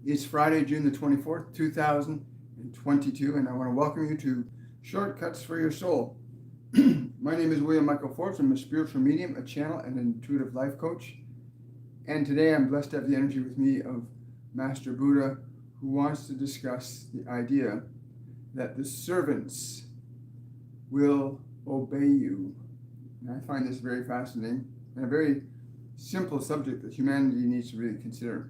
It's Friday, June the 24th, 2022, and I want to welcome you to Shortcuts for Your Soul. My name is William Michael Forbes. I'm a spiritual medium, a channel, and an intuitive life coach. And today I'm blessed to have the energy with me of Master Buddha, who wants to discuss the idea that the servants will obey you. And I find this very fascinating and a very simple subject that humanity needs to really consider.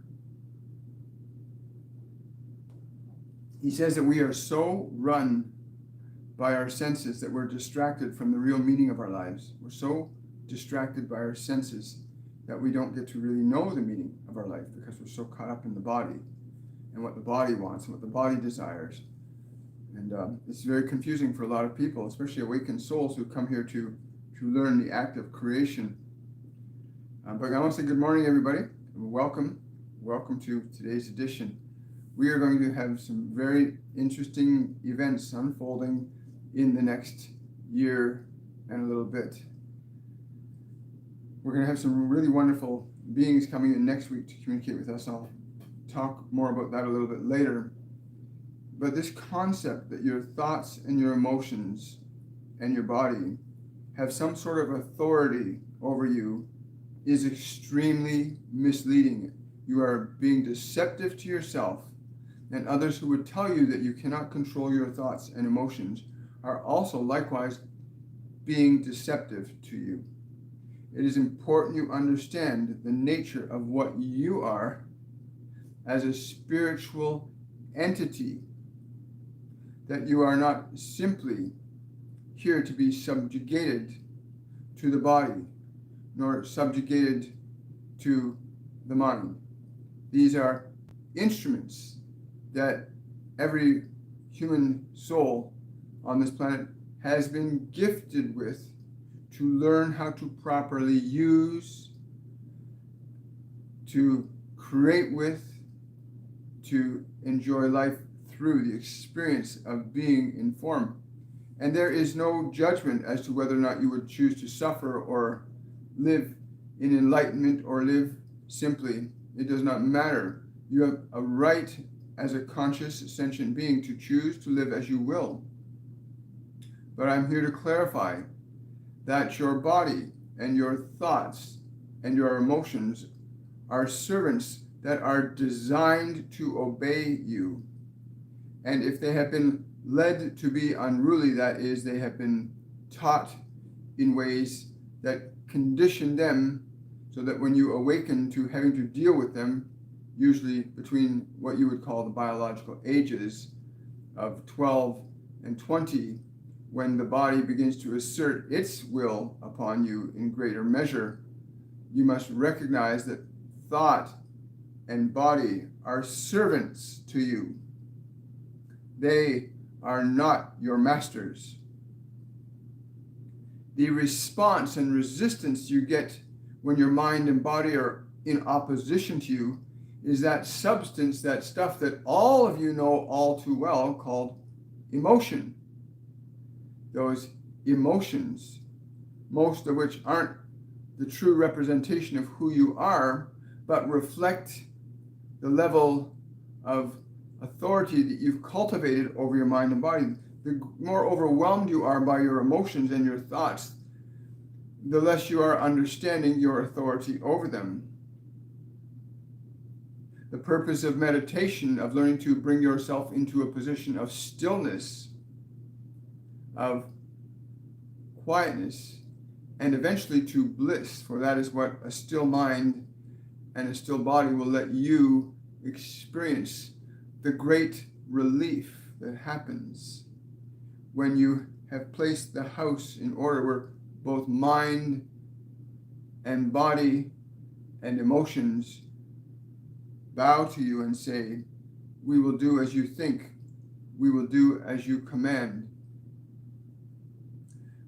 He says that we are so run by our senses that we're distracted from the real meaning of our lives. We're so distracted by our senses that we don't get to really know the meaning of our life because we're so caught up in the body and what the body wants and what the body desires. And it's very confusing for a lot of people, especially awakened souls who come here to learn the act of creation. But I want to say good morning, everybody, and welcome to today's edition. We are going to have some very interesting events unfolding in the next year and a little bit. We're going to have some really wonderful beings coming in next week to communicate with us. I'll talk more about that a little bit later. But this concept that your thoughts and your emotions and your body have some sort of authority over you is extremely misleading. You are being deceptive to yourself, and others who would tell you that you cannot control your thoughts and emotions are also likewise being deceptive to you. It is important you understand the nature of what you are as a spiritual entity, that you are not simply here to be subjugated to the body, nor subjugated to the mind. These are instruments that every human soul on this planet has been gifted with to learn how to properly use, to create with, to enjoy life through the experience of being in form. And there is no judgment as to whether or not you would choose to suffer or live in enlightenment or live simply. It does not matter. You have a right as a conscious sentient being to choose to live as you will. But I'm here to clarify that your body and your thoughts and your emotions are servants that are designed to obey you. And if they have been led to be unruly, that is, they have been taught in ways that condition them so that when you awaken to having to deal with them, usually between what you would call the biological ages of 12 and 20, when the body begins to assert its will upon you in greater measure, you must recognize that thought and body are servants to you. They are not your masters. The response and resistance you get when your mind and body are in opposition to you is that substance, that stuff that all of you know all too well, called emotion. Those emotions, most of which aren't the true representation of who you are, but reflect the level of authority that you've cultivated over your mind and body. The more overwhelmed you are by your emotions and your thoughts, the less you are understanding your authority over them. The purpose of meditation, of learning to bring yourself into a position of stillness, of quietness, and eventually to bliss, for that is what a still mind and a still body will let you experience, the great relief that happens when you have placed the house in order where both mind and body and emotions bow to you and say, we will do as you think, we will do as you command.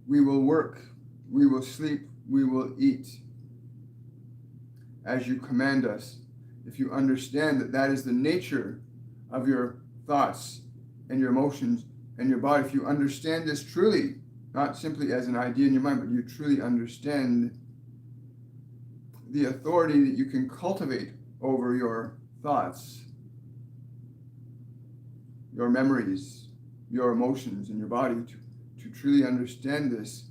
We will work, we will sleep, we will eat as you command us. If you understand that that is the nature of your thoughts and your emotions and your body, if you understand this truly, not simply as an idea in your mind, but you truly understand the authority that you can cultivate over your thoughts, your memories, your emotions, and your body to truly understand this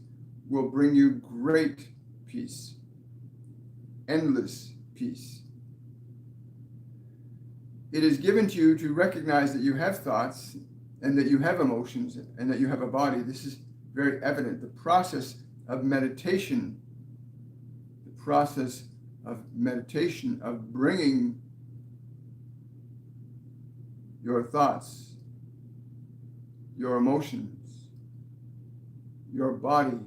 will bring you great peace, endless peace. It is given to you to recognize that you have thoughts and that you have emotions and that you have a body. This is very evident. The process of meditation, of bringing your thoughts, your emotions, your body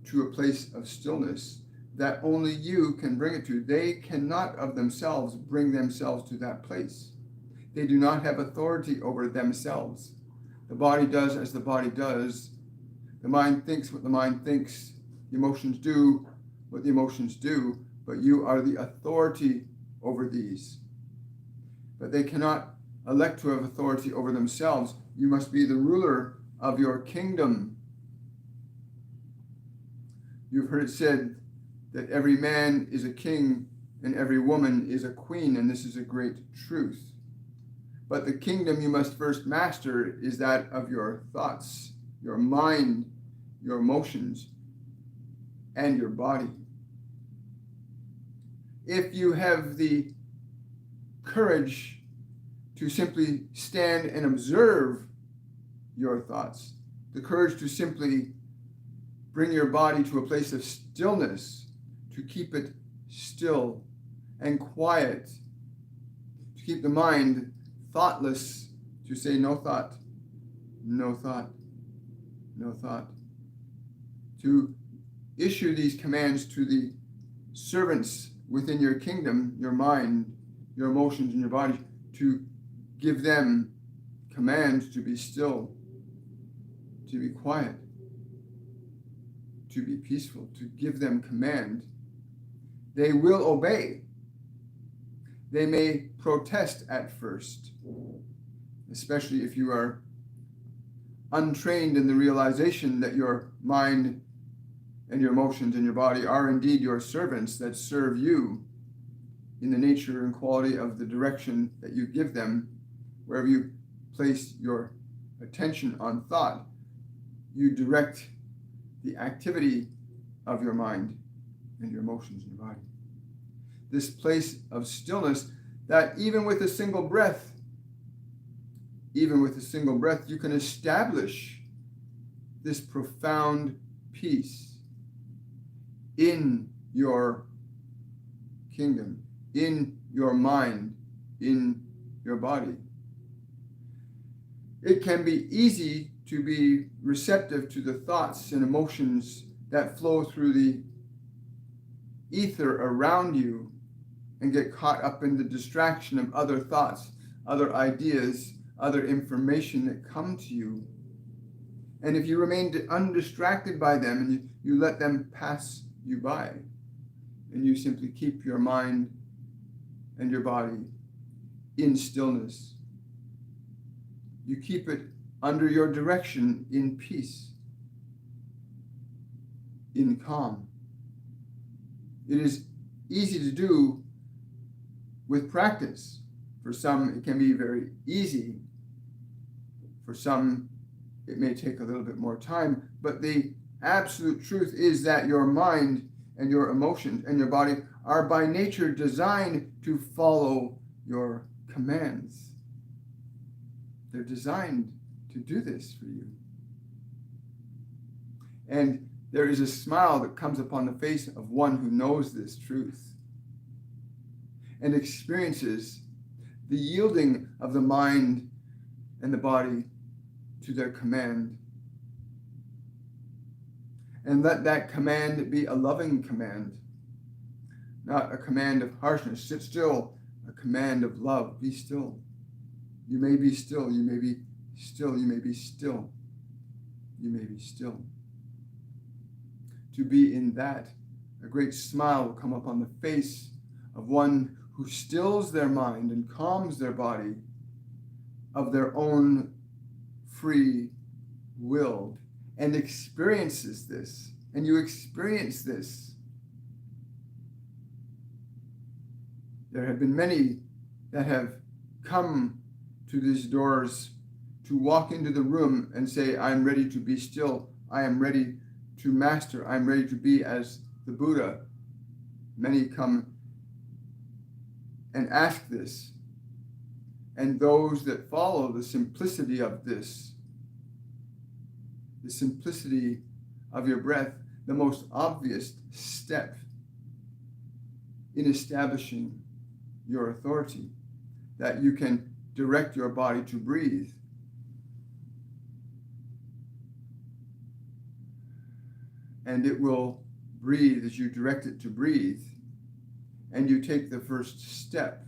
to a place of stillness that only you can bring it to. They cannot of themselves bring themselves to that place. They do not have authority over themselves. The body does as the body does. The mind thinks what the mind thinks. The emotions do what the emotions do, but you are the authority over these. But they cannot elect to have authority over themselves. You must be the ruler of your kingdom. You've heard it said that every man is a king and every woman is a queen, and this is a great truth. But the kingdom you must first master is that of your thoughts, your mind, your emotions, and your body. If you have the courage to simply stand and observe your thoughts, the courage to simply bring your body to a place of stillness, to keep it still and quiet, to keep the mind thoughtless, to say no thought, no thought, no thought, to issue these commands to the servants within your kingdom, your mind, your emotions, and your body, to give them commands to be still, to be quiet, to be peaceful, to give them command. They will obey. They may protest at first, especially if you are untrained in the realization that your mind and your emotions and your body are indeed your servants that serve you in the nature and quality of the direction that you give them. Wherever you place your attention on thought, you direct the activity of your mind and your emotions and your body. This place of stillness that even with a single breath, you can establish this profound peace in your kingdom, in your mind, in your body. It can be easy to be receptive to the thoughts and emotions that flow through the ether around you and get caught up in the distraction of other thoughts, other ideas, other information that come to you. And if you remain undistracted by them and you let them pass you by, and you simply keep your mind and your body in stillness, you keep it under your direction in peace, in calm. It is easy to do with practice. For some, it can be very easy. For some, it may take a little bit more time. But the absolute truth is that your mind and your emotions and your body are by nature designed to follow your commands. They're designed to do this for you. And there is a smile that comes upon the face of one who knows this truth and experiences the yielding of the mind and the body to their command. And let that command be a loving command, not a command of harshness. Sit still, a command of love. Be still. You may be still. You may be still. You may be still. You may be still. To be in that, a great smile will come up on the face of one who stills their mind and calms their body of their own free will and experiences this. And you experience this. There have been many that have come to these doors, to walk into the room and say, I'm ready to be still. I am ready to master. I'm ready to be as the Buddha. Many come and ask this. And those that follow the simplicity of this, the simplicity of your breath, the most obvious step in establishing your authority, that you can direct your body to breathe. And it will breathe as you direct it to breathe. And you take the first step.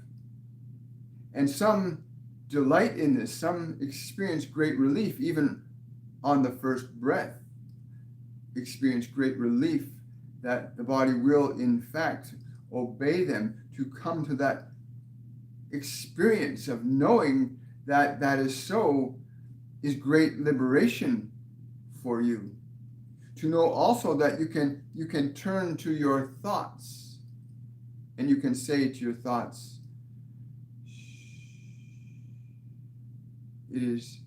And some delight in this, some experience great relief, even on the first breath. Experience great relief that the body will, in fact, obey them to come to that experience of knowing that that is so is great liberation for you. To know also that you can turn to your thoughts and you can say to your thoughts, it is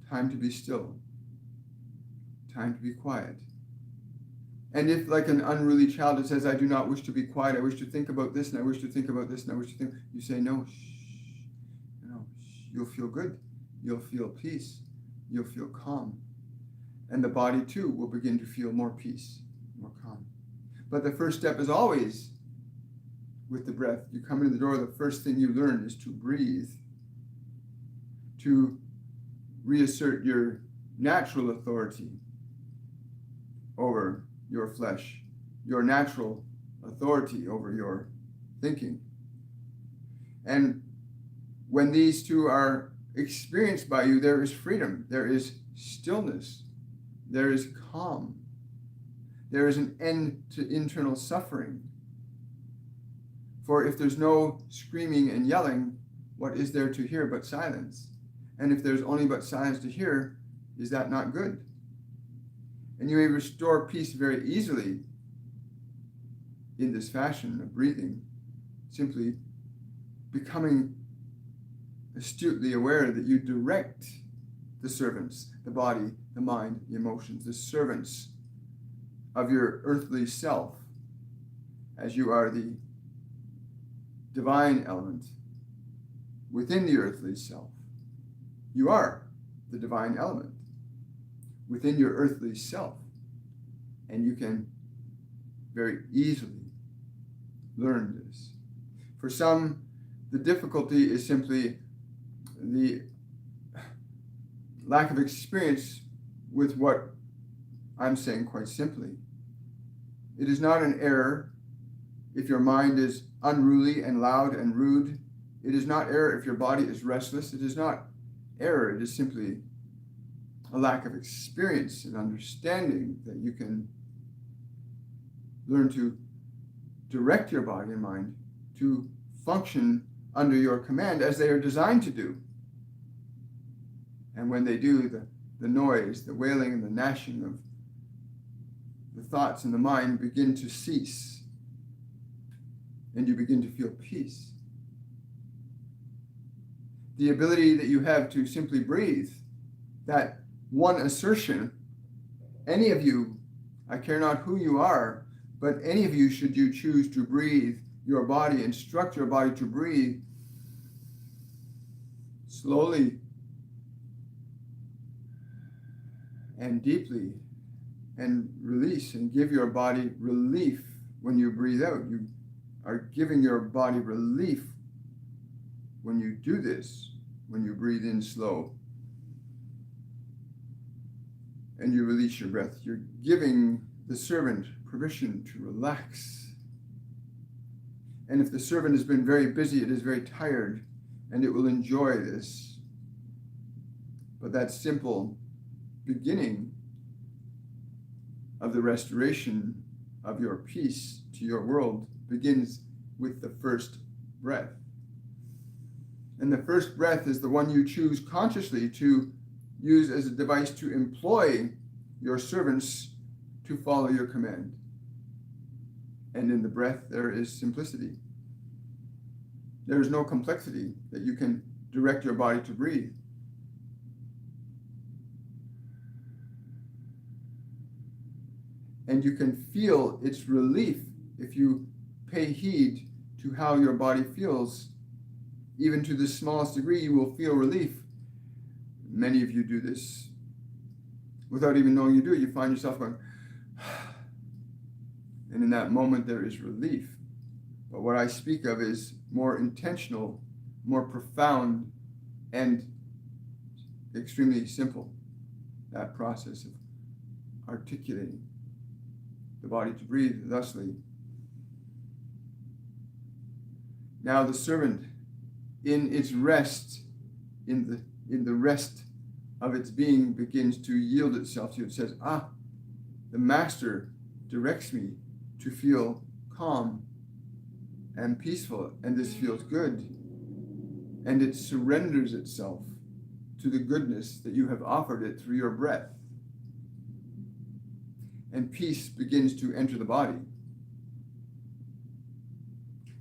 time to be still, time to be quiet. And if, like an unruly child, it says, I do not wish to be quiet, I wish to think about this, and I wish to think about this, and I wish to think, you say, no, you'll feel good, you'll feel peace, you'll feel calm. And the body, too, will begin to feel more peace, more calm. But the first step is always with the breath. You come in the door, the first thing you learn is to breathe, to reassert your natural authority over your flesh, your natural authority over your thinking. And when these two are experienced by you, there is freedom, there is stillness, there is calm, there is an end to internal suffering. For if there's no screaming and yelling, what is there to hear but silence? And if there's only but silence to hear, is that not good? And you may restore peace very easily in this fashion of breathing, simply becoming astutely aware that you direct the servants, the body, the mind, the emotions, the servants of your earthly self, as you are the divine element within the earthly self. You are the divine element within your earthly self, and you can very easily learn this. For some, the difficulty is simply the lack of experience with what I'm saying quite simply. It is not an error if your mind is unruly and loud and rude. It is not error if your body is restless. It is not error. It is simply a lack of experience and understanding that you can learn to direct your body and mind to function under your command as they are designed to do. And when they do, the noise, the wailing and the gnashing of the thoughts in the mind begin to cease, and you begin to feel peace. The ability that you have to simply breathe, that one assertion, any of you, I care not who you are, but any of you, should you choose to breathe your body, instruct your body to breathe slowly and deeply, and release and give your body relief when you breathe out. You are giving your body relief when you do this, when you breathe in slow and you release your breath. You're giving the servant permission to relax. And if the servant has been very busy, it is very tired, and it will enjoy this. But that simple beginning of the restoration of your peace to your world begins with the first breath. And the first breath is the one you choose consciously to use as a device to employ your servants to follow your command. And in the breath, there is simplicity. There is no complexity that you can direct your body to breathe. And you can feel its relief if you pay heed to how your body feels. Even to the smallest degree, you will feel relief. Many of you do this without even knowing you do it. You find yourself going, and in that moment there is relief. But what I speak of is more intentional, more profound, and extremely simple. That process of articulating the body to breathe thusly. Now the servant, in its rest, in the rest of its being, begins to yield itself to you. It says, the master directs me to feel calm and peaceful, and this feels good. And it surrenders itself to the goodness that you have offered it through your breath. And peace begins to enter the body.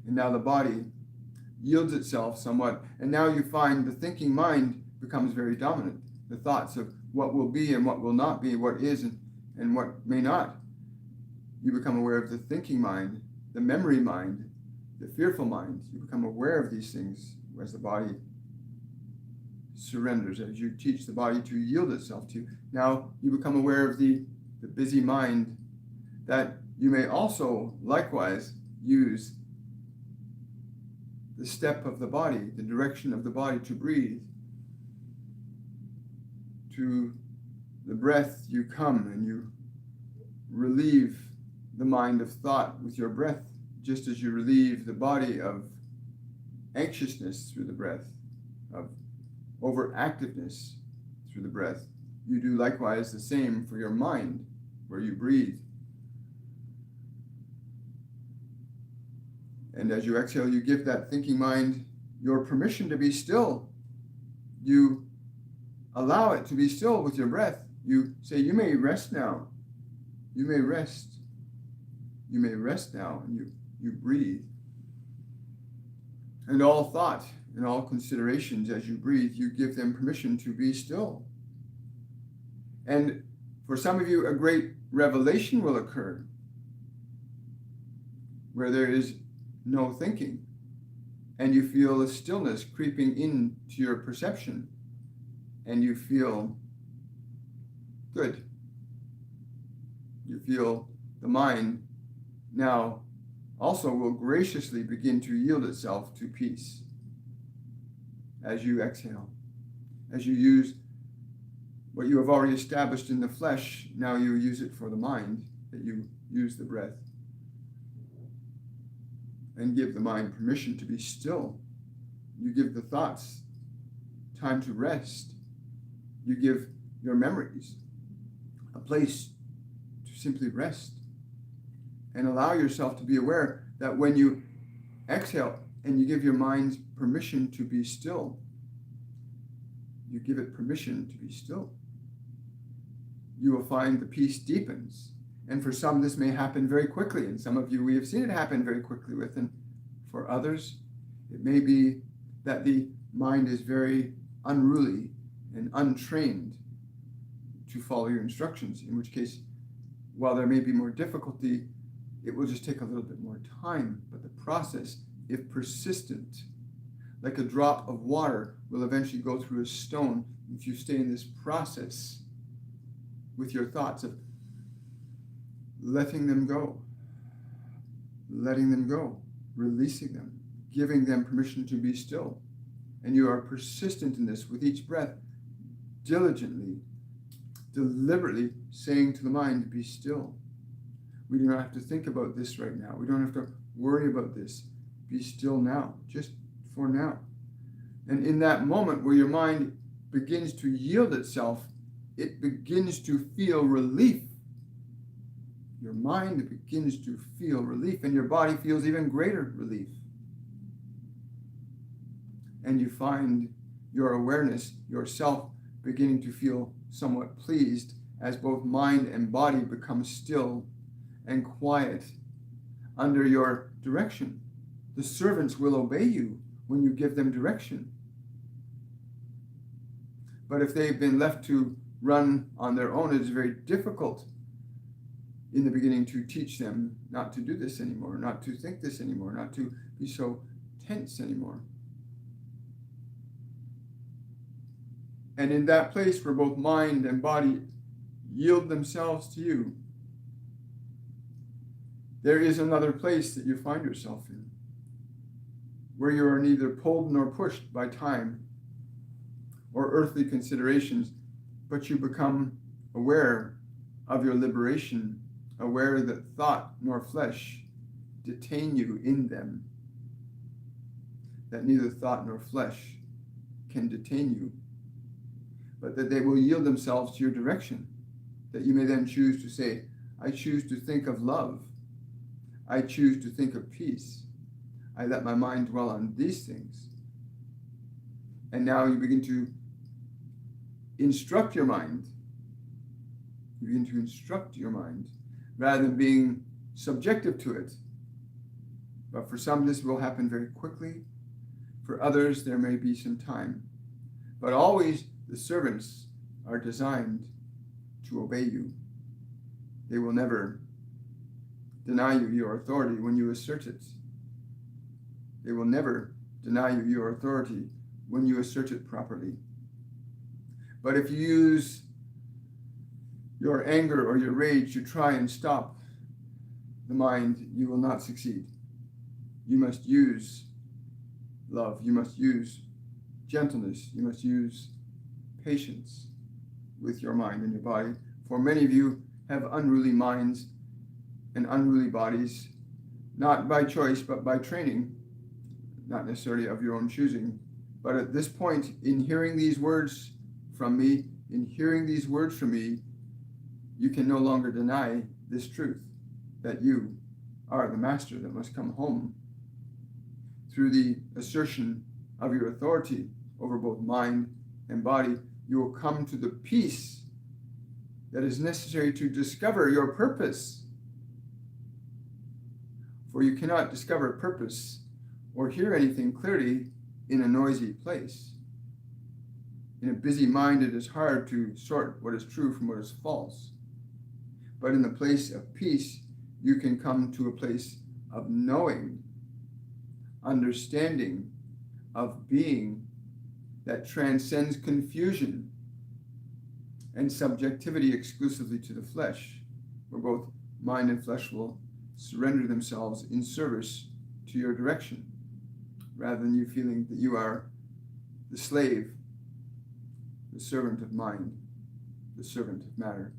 And now the body yields itself somewhat, and now you find the thinking mind becomes very dominant. The thoughts of what will be and what will not be, what is and what may not. You become aware of the thinking mind, the memory mind, the fearful mind. You become aware of these things as the body surrenders, as you teach the body to yield itself to you. Now you become aware of the busy mind, that you may also likewise use the step of the body, the direction of the body to breathe. To the breath you come and you relieve the mind of thought with your breath, just as you relieve the body of anxiousness through the breath, of overactiveness through the breath. You do likewise the same for your mind, where you breathe. And as you exhale, you give that thinking mind your permission to be still. You allow it to be still with your breath. You say, you may rest now. You may rest. You may rest now. And you breathe. And all thought and all considerations as you breathe, you give them permission to be still. And for some of you, a great revelation will occur where there is no thinking, and you feel a stillness creeping into your perception, and you feel good. You feel the mind now also will graciously begin to yield itself to peace as you exhale, as you use what you have already established in the flesh. Now you use it for the mind, that you use the breath. And give the mind permission to be still. You give the thoughts time to rest. You give your memories a place to simply rest. And allow yourself to be aware that when you exhale and you give your mind permission to be still, you give it permission to be still, you will find the peace deepens. And for some, this may happen very quickly. And some of you, we have seen it happen very quickly with. And for others, it may be that the mind is very unruly and untrained to follow your instructions, in which case, while there may be more difficulty, it will just take a little bit more time. But the process, if persistent, like a drop of water, will eventually go through a stone if you stay in this process with your thoughts of letting them go, releasing them, giving them permission to be still. And you are persistent in this with each breath, diligently, deliberately saying to the mind, be still. We do not have to think about this right now. We don't have to worry about this. Be still now, just for now. And in that moment where your mind begins to yield itself, it begins to feel relief. Your mind begins to feel relief, and your body feels even greater relief. And you find your awareness, yourself, beginning to feel somewhat pleased as both mind and body become still and quiet under your direction. The servants will obey you when you give them direction. But if they've been left to run on their own, it is very difficult in the beginning to teach them not to do this anymore, not to think this anymore, not to be so tense anymore. And in that place where both mind and body yield themselves to you, there is another place that you find yourself in, where you are neither pulled nor pushed by time or earthly considerations, but you become aware of your liberation, aware that thought nor flesh detain you in them, that neither thought nor flesh can detain you, but that they will yield themselves to your direction, that you may then choose to say, I choose to think of love, I choose to think of peace, I let my mind dwell on these things. And now you begin to instruct your mind. You begin to instruct your mind rather than being subjective to it. But for some, this will happen very quickly. For others, there may be some time. But always the servants are designed to obey you. They will never deny you your authority when you assert it. They will never deny you your authority when you assert it properly. But if you use your anger or your rage to try and stop the mind, you will not succeed. You must use love. You must use gentleness. You must use patience with your mind and your body. For many of you have unruly minds and unruly bodies, not by choice, but by training, not necessarily of your own choosing. But at this point, in hearing these words from me, you can no longer deny this truth, that you are the master that must come home. Through the assertion of your authority over both mind and body, you will come to the peace that is necessary to discover your purpose. For you cannot discover purpose or hear anything clearly in a noisy place. In a busy mind, it is hard to sort what is true from what is false. But in the place of peace, you can come to a place of knowing, understanding, of being that transcends confusion and subjectivity exclusively to the flesh, where both mind and flesh will surrender themselves in service to your direction, rather than you feeling that you are the slave, the servant of mind, the servant of matter,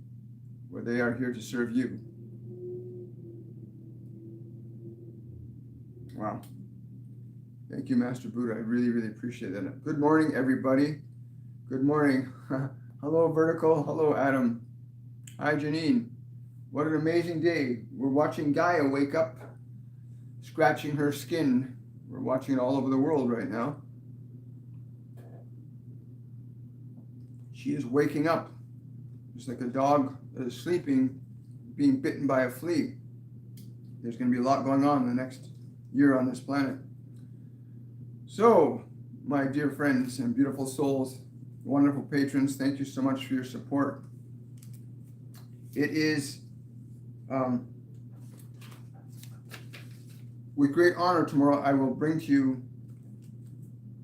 where they are here to serve you. Wow. Thank you, Master Buddha. I really, really appreciate that. Good morning, everybody. Good morning. Hello, Vertical. Hello, Adam. Hi, Janine. What an amazing day. We're watching Gaia wake up, scratching her skin. We're watching it all over the world right now. She is waking up, just like a dog that is sleeping, being bitten by a flea. There's going to be a lot going on in the next year on this planet. So, my dear friends and beautiful souls, wonderful patrons, thank you so much for your support. It is with great honor tomorrow I will bring to you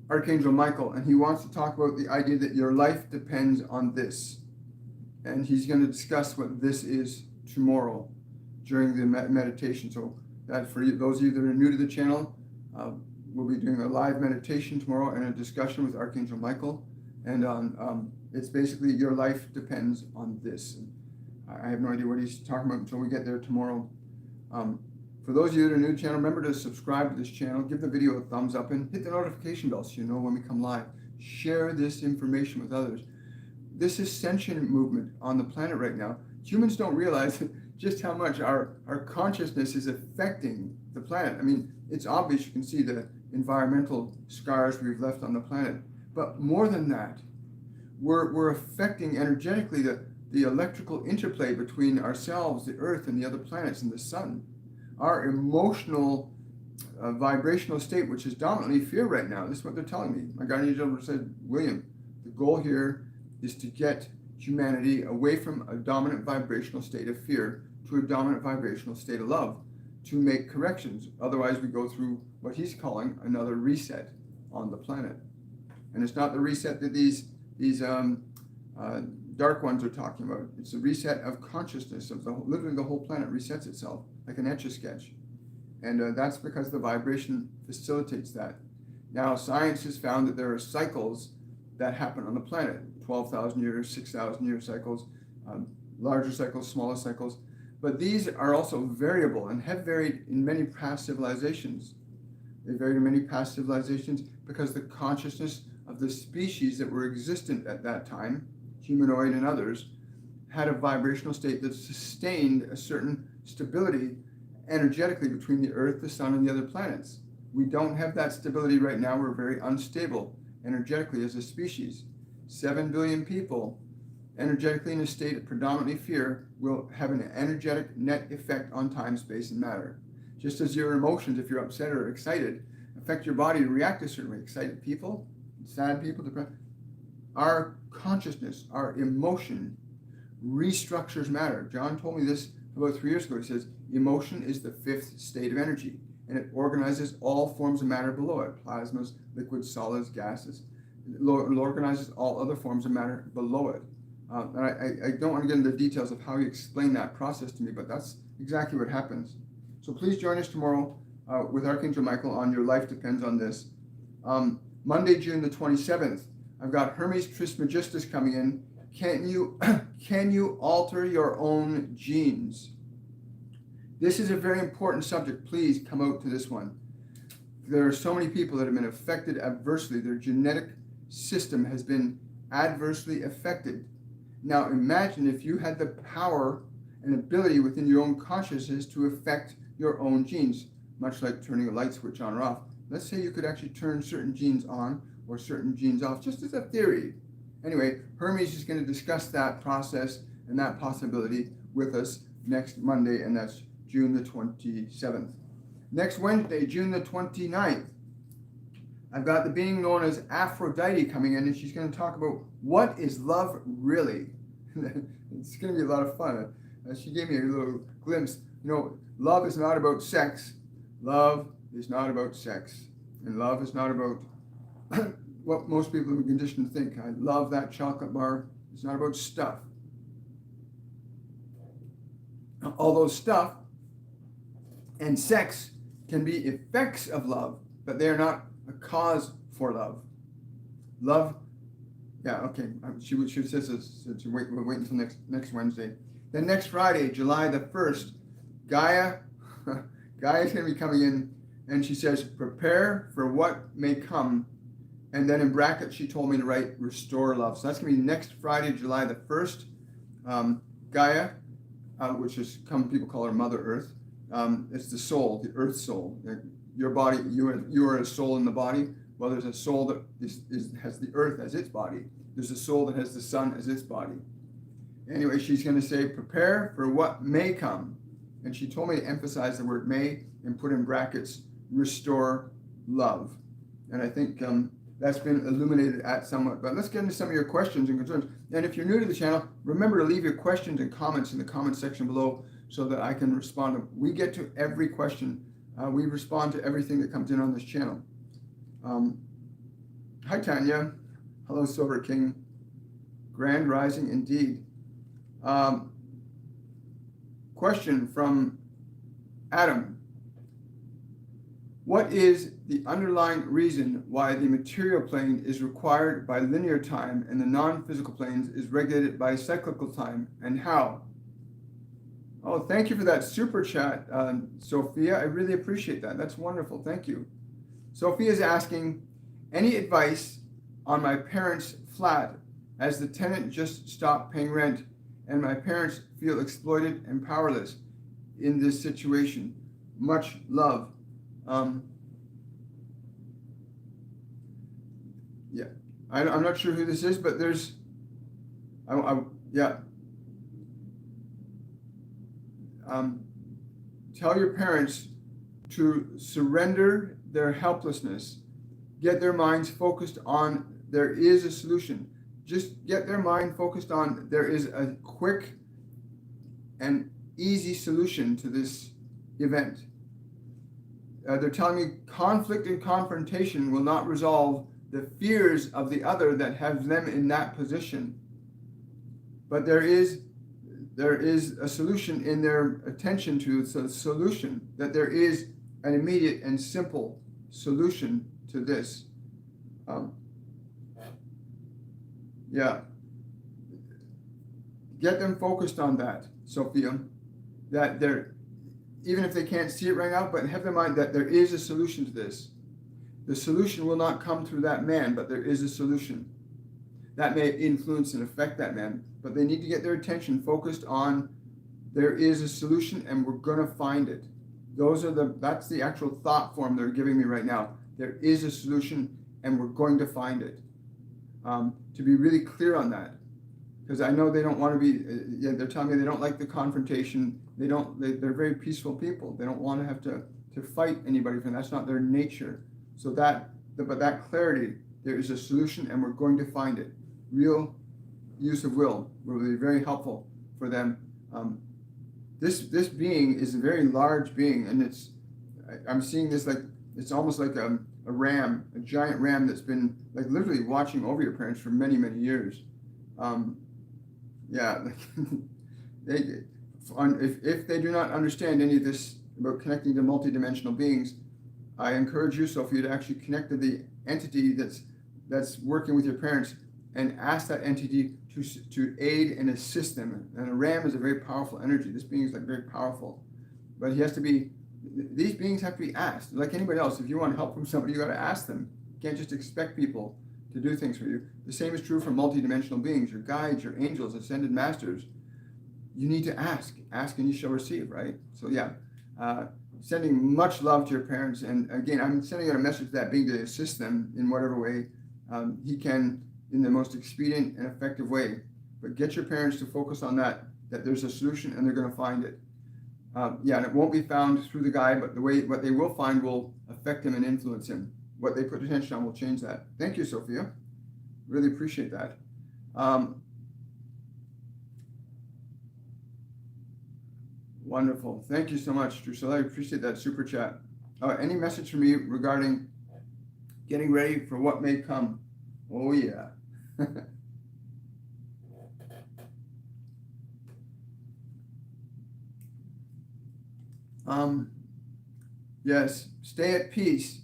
Archangel Michael, and he wants to talk about the idea that your life depends on this. And he's going to discuss what this is tomorrow during the meditation. So that for you, those of you that are new to the channel, we'll be doing a live meditation tomorrow and a discussion with Archangel Michael. And it's basically your life depends on this. And I have no idea what he's talking about until we get there tomorrow. For those of you that are new to the channel, remember to subscribe to this channel, give the video a thumbs up, and hit the notification bell so you know when we come live. Share this information with others. This ascension movement on the planet right now, humans don't realize just how much our consciousness is affecting the planet. I mean, it's obvious, you can see the environmental scars we've left on the planet. But more than that, we're affecting energetically the electrical interplay between ourselves, the Earth, and the other planets and the sun. Our emotional, vibrational state, which is dominantly fear right now. This is what they're telling me. My guardian angel said, William, the goal here is to get humanity away from a dominant vibrational state of fear to a dominant vibrational state of love, to make corrections. Otherwise, we go through what he's calling another reset on the planet. And it's not the reset that these dark ones are talking about. It's a reset of consciousness, of literally the whole planet resets itself like an Etch-a-Sketch. And that's because the vibration facilitates that. Now, science has found that there are cycles that happen on the planet, 12,000 years, 6,000 year cycles, larger cycles, smaller cycles. But these are also variable and have varied in many past civilizations. They varied in many past civilizations because the consciousness of the species that were existent at that time, humanoid and others, had a vibrational state that sustained a certain stability energetically between the Earth, the Sun, and the other planets. We don't have that stability right now. We're very unstable energetically as a species. 7 billion people energetically in a state of predominantly fear will have an energetic net effect on time, space, and matter. Just as your emotions, if you're upset or excited, affect your body to react a certain way. Excited people, sad people, depressed. Our consciousness, our emotion restructures matter. John told me this about 3 years ago. He says, emotion is the 5th state of energy, and it organizes all forms of matter below it, plasmas, liquids, solids, gases. It organizes all other forms of matter below it. And I don't want to get into the details of how you explain that process to me, but that's exactly what happens. So please join us tomorrow with Archangel Michael on Your Life Depends on This. Monday, June the 27th, I've got Hermes Trismegistus coming in. Can you alter your own genes? This is a very important subject. Please come out to this one. There are so many people that have been affected adversely. Their genetic system has been adversely affected. Now imagine if you had the power and ability within your own consciousness to affect your own genes, much like turning a light switch on or off. Let's say you could actually turn certain genes on or certain genes off, just as a theory. Anyway, Hermes is going to discuss that process and that possibility with us next Monday, and that's June the 27th. Next Wednesday, June the 29th, I've got the being known as Aphrodite coming in, and she's going to talk about what is love really. It's going to be a lot of fun. She gave me a little glimpse. You know, love is not about sex. Love is not about sex. And love is not about what most people are conditioned to think. I love that chocolate bar. It's not about stuff. Although stuff and sex can be effects of love, but they are not a cause for love. Love, yeah, okay. She says this. So we'll wait until next Wednesday. Then next Friday, July the 1st, Gaia is going to be coming in, and she says, prepare for what may come. And then in brackets, she told me to write restore love. So that's going to be next Friday, July the 1st. Gaia, which is people call her Mother Earth. It's the soul, the earth soul. Your body, you are a soul in the body. Well, there's a soul that has the earth as its body. There's a soul that has the sun as its body. Anyway, she's going to say, prepare for what may come. And she told me to emphasize the word may and put in brackets, restore love. And I think that's been illuminated at somewhat. But let's get into some of your questions and concerns. And if you're new to the channel, remember to leave your questions and comments in the comment section below so that I can respond. We get to every question. We respond to everything that comes in on this channel. Hi, Tanya. Hello, Silver King. Grand Rising indeed. Question from Adam. What is the underlying reason why the material plane is required by linear time and the non-physical planes is regulated by cyclical time, and how? Oh, thank you for that super chat, Sophia. I really appreciate that. That's wonderful. Thank you. Sophia is asking, any advice on my parents' flat as the tenant just stopped paying rent and my parents feel exploited and powerless in this situation? Much love. Yeah, I'm not sure who this is, but there's, yeah. Tell your parents to surrender their helplessness, get their minds focused on there is a solution. just get their mind focused on there is a quick and easy solution to this event. They're telling me conflict and confrontation will not resolve the fears of the other that have them in that position. But there is a solution in their attention to the solution, that there is an immediate and simple solution to this. Get them focused on that, Sophia, that they're, even if they can't see it right now, but have in mind that there is a solution to this. The solution will not come through that man, but there is a solution. That may influence and affect that man, but they need to get their attention focused on there is a solution and we're going to find it. That's the actual thought form they're giving me right now. There is a solution and we're going to find it. To be really clear on that, because I know they don't want to be, they're telling me they don't like the confrontation. They're very peaceful people. They don't want to have to fight anybody, and that's not their nature. So but that clarity, there is a solution and we're going to find it. Real use of will be very helpful for them. This being is a very large being, and I'm seeing this like it's almost like a ram, a giant ram that's been like literally watching over your parents for many, many years. If they do not understand any of this about connecting to multidimensional beings, I encourage you, Sophia, to actually connect to the entity that's working with your parents and ask that entity to aid and assist them. And a ram is a very powerful energy. This being is like very powerful, but these beings have to be asked. Like anybody else, if you want help from somebody, you got to ask them. You can't just expect people to do things for you. The same is true for multidimensional beings, your guides, your angels, ascended masters. You need to ask and you shall receive, right? So sending much love to your parents. And again, I'm sending out a message to that being to assist them in whatever way he can in the most expedient and effective way. But get your parents to focus on that there's a solution and they're going to find it. And it won't be found through the guide, but what they will find will affect him and influence him. What they put attention on will change that. Thank you, Sophia. Really appreciate that. Wonderful. Thank you so much, Drusilla. I appreciate that super chat. Any message for me regarding getting ready for what may come? Oh, yeah. Yes, stay at peace.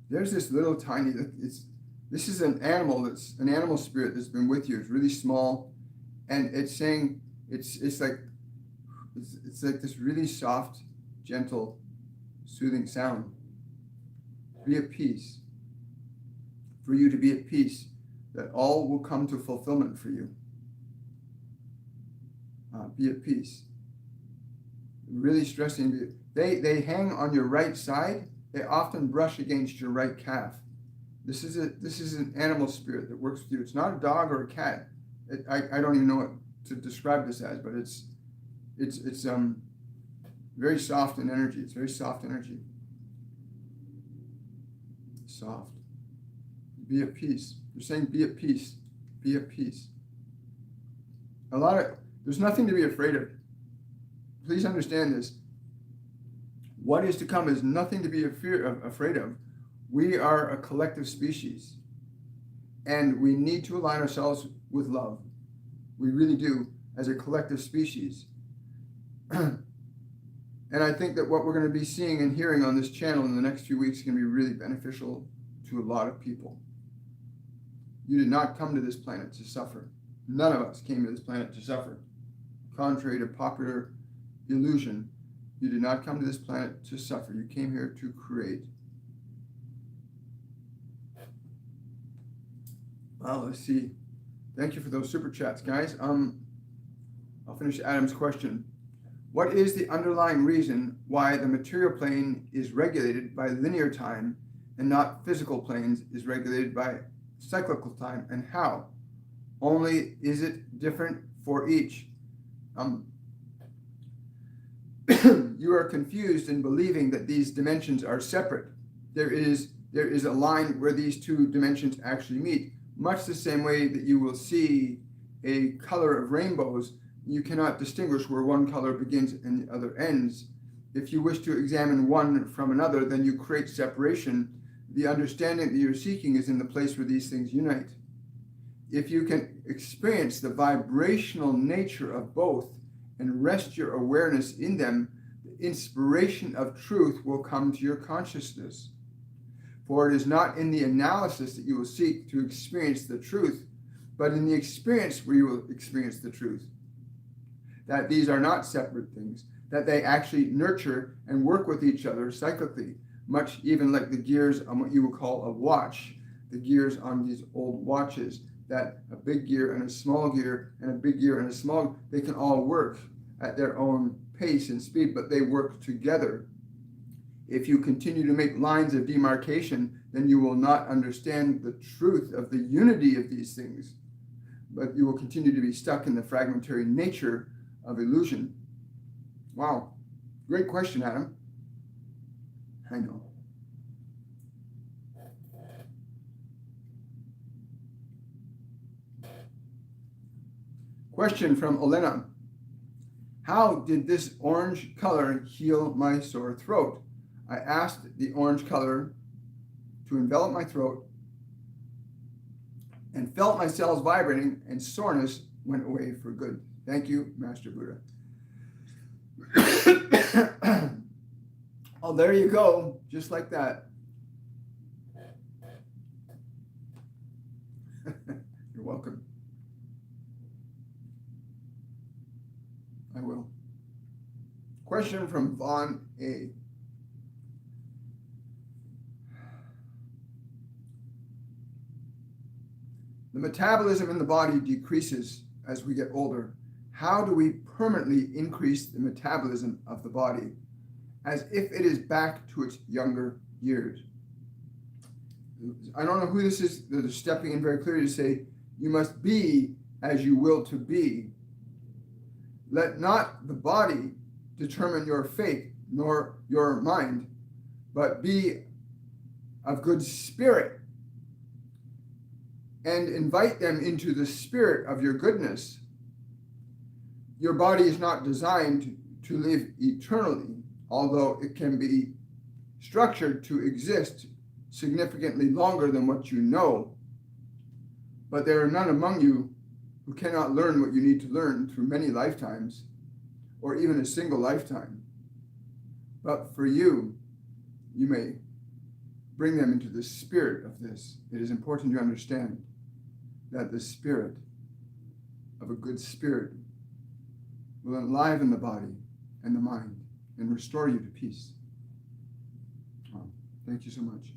There's this little tiny, this is an animal spirit that's been with you. It's really small, and it's saying, it's like this really soft, gentle, soothing sound. Be at peace. For you to be at peace, that all will come to fulfillment for you. Be at peace. Really stressing. They hang on your right side. They often brush against your right calf. This is an animal spirit that works with you. It's not a dog or a cat. I don't even know what to describe this as, but it's very soft in energy. It's very soft energy. Soft. Be at peace. They're saying be at peace. Be at peace. There's nothing to be afraid of. Please understand this. What is to come is nothing to be afraid of. We are a collective species, and we need to align ourselves with love. We really do, as a collective species. And I think that what we're going to be seeing and hearing on this channel in the next few weeks is going to be really beneficial to a lot of people. You did not come to this planet to suffer. None of us came to this planet to suffer. Contrary to popular illusion, you did not come to this planet to suffer. You came here to create. Well, let's see. Thank you for those super chats, guys. I'll finish Adam's question. What is the underlying reason why the material plane is regulated by linear time and not physical planes is regulated by cyclical time, and how? Only is it different for each? You are confused in believing that these dimensions are separate. There is there is a line where these two dimensions actually meet. Much the same way that you will see a color of rainbows, you cannot distinguish where one color begins and the other ends. If you wish to examine one from another, then you create separation. The understanding that you're seeking is in the place where these things unite. If you can experience the vibrational nature of both and rest your awareness in them, the inspiration of truth will come to your consciousness. For it is not in the analysis that you will seek to experience the truth, but in the experience where you will experience the truth. That these are not separate things, that they actually nurture and work with each other cyclically, much even like the gears on what you would call a watch, the gears on these old watches, that a big gear and a small gear and a big gear and a small, they can all work at their own pace and speed, but they work together. If you continue to make lines of demarcation, then you will not understand the truth of the unity of these things, but you will continue to be stuck in the fragmentary nature of illusion. Wow, great question, Adam. I know. Question from Elena. How did this orange color heal my sore throat? I asked the orange color to envelop my throat and felt my cells vibrating, and soreness went away for good. Thank you, Master Buddha. Oh, there you go, just like that. You're welcome. I will. Question from Vaughn A. The metabolism in the body decreases as we get older. How do we permanently increase the metabolism of the body as if it is back to its younger years? I don't know who this is that is stepping in very clearly to say, you must be as you will to be. Let not the body determine your fate nor your mind, but be of good spirit and invite them into the spirit of your goodness. Your body is not designed to live eternally, although it can be structured to exist significantly longer than what you know. But there are none among you who cannot learn what you need to learn through many lifetimes, or even a single lifetime. But for you, you may bring them into the spirit of this. It is important to understand that the spirit of a good spirit will enliven the body and the mind and restore you to peace. Thank you so much.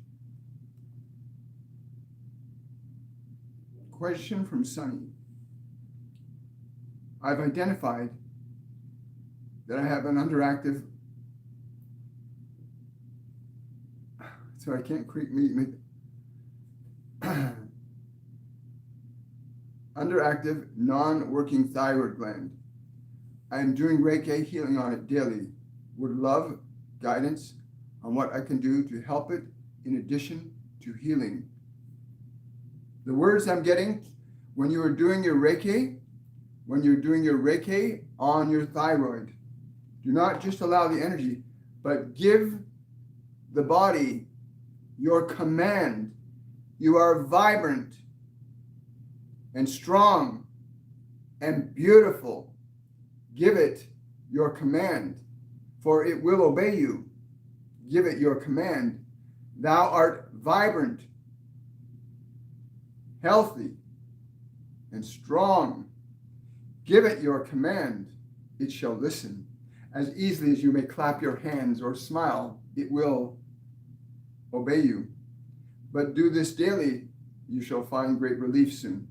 Question from Sunny. I've identified that I have an underactive, so I can't make underactive, non-working thyroid gland. I am doing Reiki healing on it daily. Would love guidance on what I can do to help it in addition to healing. The words I'm getting, when you are doing your Reiki on your thyroid, do not just allow the energy, but give the body your command. You are vibrant and strong and beautiful. Give it your command, for it will obey you. Give it your command. Thou art vibrant, healthy, and strong. Give it your command. It shall listen. As easily as you may clap your hands or smile, it will obey you. But do this daily, you shall find great relief soon.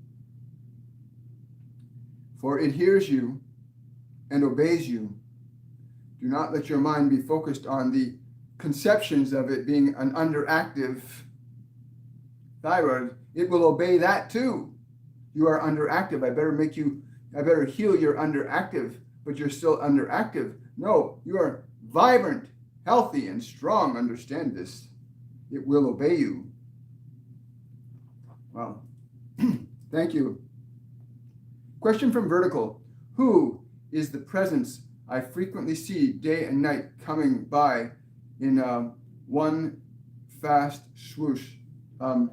For it hears you and obeys you. Do not let your mind be focused on the conceptions of it being an underactive thyroid. It will obey that too. You are underactive. I better heal your underactive, but you're still underactive. No, you are vibrant, healthy, and strong. Understand this. it will obey you. Wow. Thank you. Question from Vertical. Who is the presence I frequently see day and night coming by in one fast swoosh? I've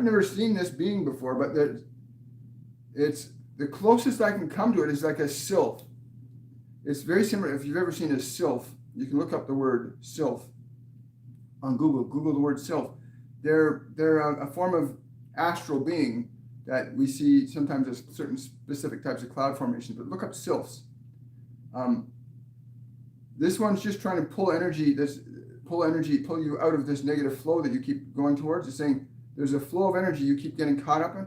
never seen this being before, but it's the closest I can come to it is like a sylph. It's very similar. If you've ever seen a sylph, you can look up the word sylph on Google. Google the word sylph. They're a form of astral being that we see sometimes as certain specific types of cloud formations. But look up sylphs. This one's just trying to pull you out of this negative flow that you keep going towards. It's saying there's a flow of energy you keep getting caught up in.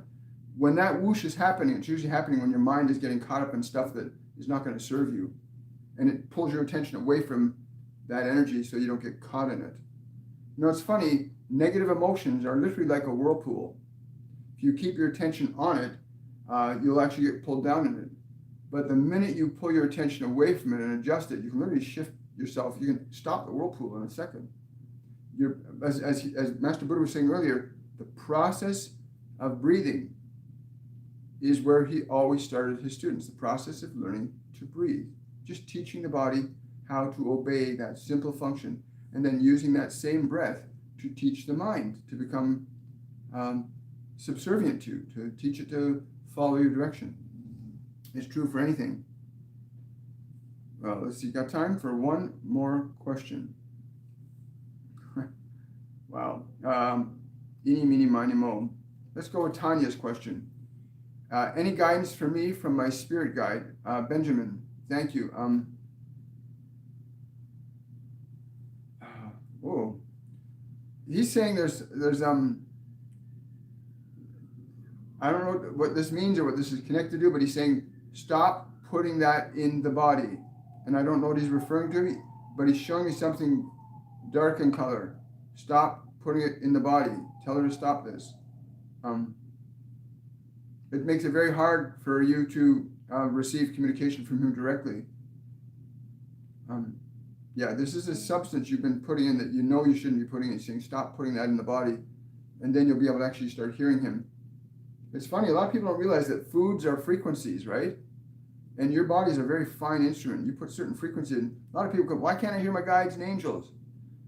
When that whoosh is happening, it's usually happening when your mind is getting caught up in stuff that is not going to serve you. And it pulls your attention away from that energy so you don't get caught in it. You know, it's funny, negative emotions are literally like a whirlpool. If you keep your attention on it, you'll actually get pulled down in it. But the minute you pull your attention away from it and adjust it, you can literally shift yourself. You can stop the whirlpool in a second. As Master Buddha was saying earlier, the process of breathing is where he always started his students, the process of learning to breathe. Just teaching the body how to obey that simple function, and then using that same breath to teach the mind to become subservient to teach it to follow your direction. It's true for anything. Well, let's see, got time for one more question. Wow. Eeny, meeny, miny, mo. Let's go with Tanya's question. Any guidance for me from my spirit guide? Benjamin, thank you. He's saying there's I don't know what this means or what this is connected to, but he's saying stop putting that in the body. And I don't know what he's referring to, but he's showing me something dark in color. Stop putting it in the body. Tell her to stop this. It makes it very hard for you to receive communication from him directly. Yeah, this is a substance you've been putting in that you know you shouldn't be putting in. He's saying stop putting that in the body, and then you'll be able to actually start hearing him. It's funny, a lot of people don't realize that foods are frequencies, right? And your body is a very fine instrument. You put certain frequencies in. A lot of people go, why can't I hear my guides and angels?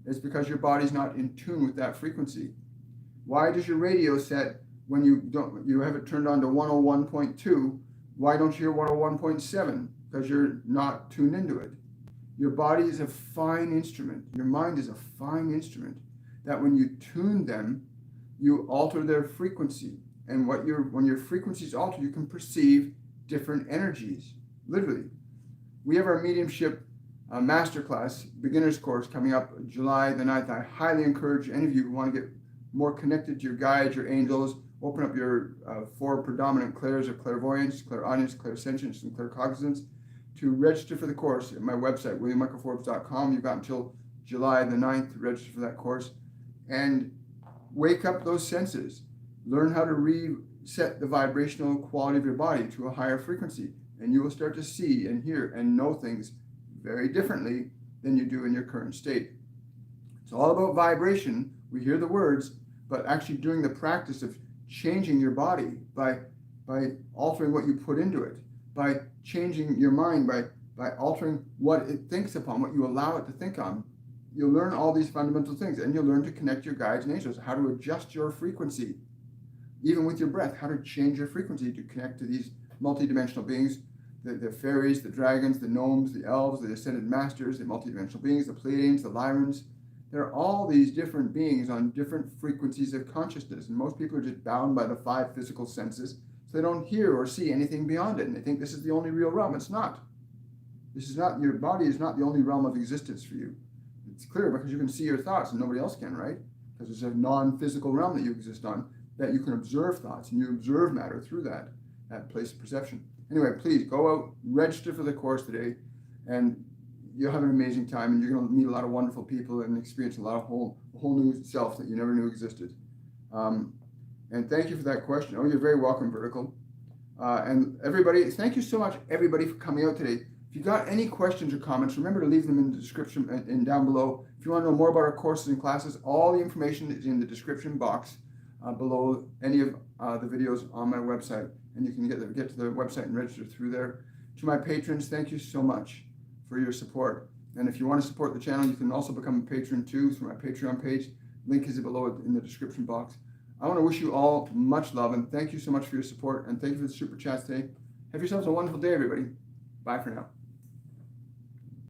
It's because your body's not in tune with that frequency. Why does your radio set, when you have it turned on to 101.2, why don't you hear 101.7? Because you're not tuned into it. Your body is a fine instrument. Your mind is a fine instrument that when you tune them, you alter their frequency. And when your frequencies alter, you can perceive different energies, literally. We have our mediumship masterclass, beginner's course, coming up July the 9th. I highly encourage any of you who want to get more connected to your guides, your angels, open up your 4 predominant clairs of clairvoyance, clairaudience, clairsentience, and claircognizance, to register for the course at my website, williammichaelforbes.com. You've got until July the 9th to register for that course. And wake up those senses. Learn how to reset the vibrational quality of your body to a higher frequency. And you will start to see and hear and know things very differently than you do in your current state. It's all about vibration. We hear the words, but actually doing the practice of changing your body by altering what you put into it, by changing your mind, by altering what it thinks upon, what you allow it to think on. You'll learn all these fundamental things, and you'll learn to connect your guides and angels, how to adjust your frequency, even with your breath, how to change your frequency to connect to these multidimensional beings, the fairies, the dragons, the gnomes, the elves, the ascended masters, the multidimensional beings, the Pleiadians, the Lyrans. There are all these different beings on different frequencies of consciousness, and most people are just bound by the 5 physical senses, so they don't hear or see anything beyond it, and they think this is the only real realm. It's not. Your body is not the only realm of existence for you. It's clear because you can see your thoughts and nobody else can, right? Because there's a non-physical realm that you exist on, that you can observe thoughts, and you observe matter through that place of perception. Anyway, please go out, register for the course today, and you'll have an amazing time, and you're going to meet a lot of wonderful people and experience a whole new self that you never knew existed. And thank you for that question. Oh, you're very welcome, Vertical. And everybody, thank you so much, everybody, for coming out today. If you got any questions or comments, remember to leave them in the description and down below. If you want to know more about our courses and classes, all the information is in the description box below any of the videos on my website, and you can get to the website and register through there. To my patrons, thank you so much for your support. And if you want to support the channel, you can also become a patron too through my Patreon page. Link is below in the description box. I want to wish you all much love, and thank you so much for your support, and thank you for the super chats today. Have yourselves a wonderful day, everybody. Bye for now.